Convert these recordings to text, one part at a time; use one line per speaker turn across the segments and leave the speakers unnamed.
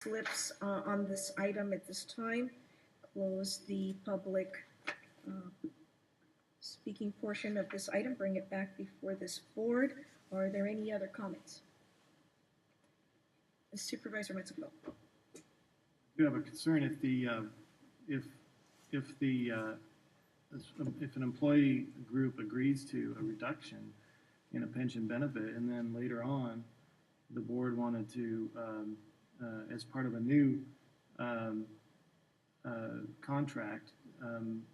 slips on this item at this time. Close the public speaking portion of this item, bring it back before this board. Are there any other comments? Supervisor Metsuko.
You have a concern if the if an employee group agrees to a reduction in a pension benefit, and then later on the board wanted to, as part of a new contract,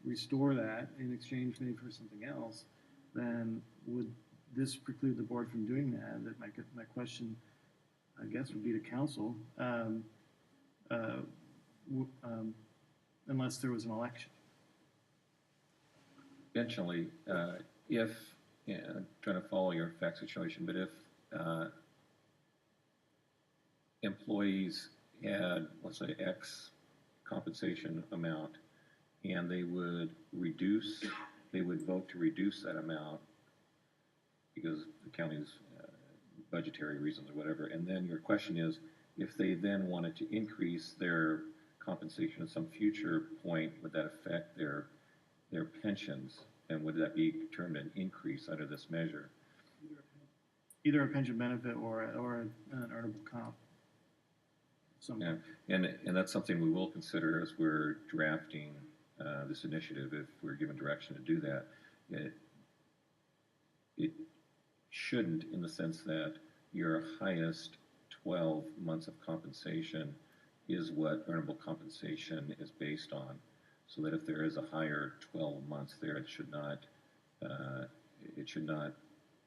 restore that in exchange maybe for something else, then would this preclude the board from doing that? That my question, I guess, would be to council, unless there was an election.
Eventually, if, I'm trying to follow your fact situation, but if employees had, let's say, X compensation amount, and they would vote to reduce that amount because the county's budgetary reasons or whatever, and then your question is, if they then wanted to increase their compensation at some future point, would that affect their pensions, and would that be termed an increase under this measure?
Either a pension benefit or an earnable comp.
Yeah, and that's something we will consider as we're drafting this initiative. If we're given direction to do that, it shouldn't, in the sense that your highest 12 months of compensation is what earnable compensation is based on. So that if there is a higher 12 months there, it should not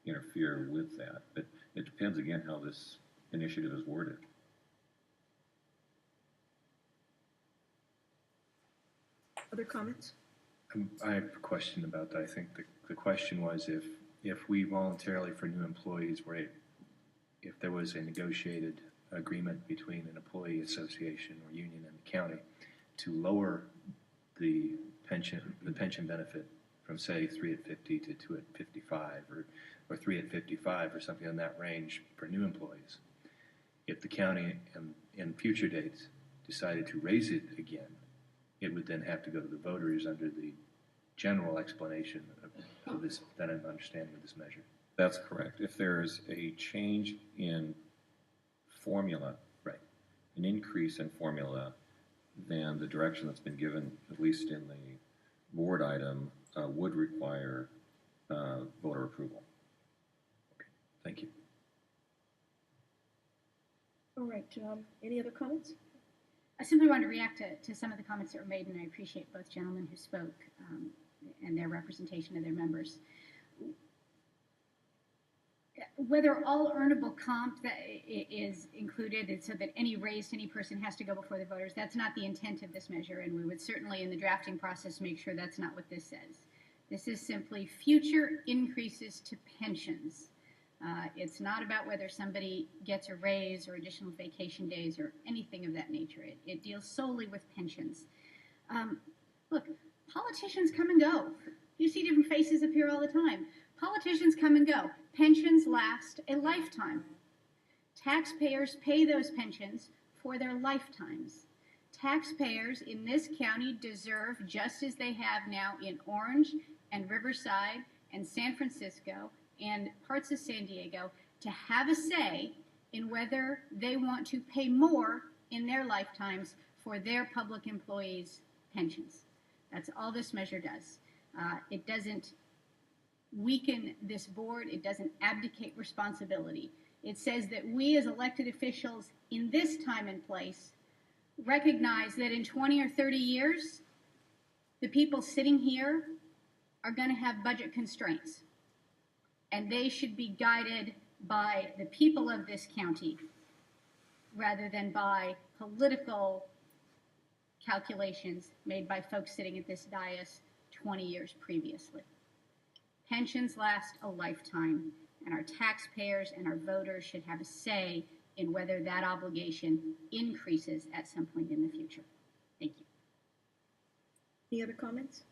interfere with that. But it depends again how this initiative is worded.
Other comments?
I have a question about that. I think the question was if we voluntarily, for new employees, if there was a negotiated agreement between an employee association or union and the county to lower the pension benefit from, say, 3 at 50 to 2 at 55 or 3 at 55 or something in that range for new employees. If the county in future dates decided to raise it again, it would then have to go to the voters under the general explanation of this, that I'm understanding of this measure.
That's correct. If there's a change in formula,
right,
an increase in formula, then the direction that's been given, at least in the board item, would require voter approval.
Okay, thank you.
All right, any other comments?
I simply want to react to some of the comments that were made, and I appreciate both gentlemen who spoke and their representation of their members. Whether all earnable comp that is included, and so that any raise to any person has to go before the voters, that's not the intent of this measure, and we would certainly in the drafting process make sure that's not what this says. This is simply future increases to pensions. It's not about whether somebody gets a raise or additional vacation days or anything of that nature. It deals solely with pensions. Look, politicians come and go. You see different faces appear all the time. Politicians come and go. Pensions last a lifetime. Taxpayers pay those pensions for their lifetimes. Taxpayers in this county deserve, just as they have now in Orange and Riverside and San Francisco and parts of San Diego, to have a say in whether they want to pay more in their lifetimes for their public employees' pensions. That's all this measure does. It doesn't weaken this board. It doesn't abdicate responsibility. It says that we as elected officials in this time and place recognize that in 20 or 30 years, the people sitting here are going to have budget constraints. And they should be guided by the people of this county rather than by political calculations made by folks sitting at this dais 20 years previously. Pensions last a lifetime, and our taxpayers and our voters should have a say in whether that obligation increases at some point in the future. Thank you.
Any other comments?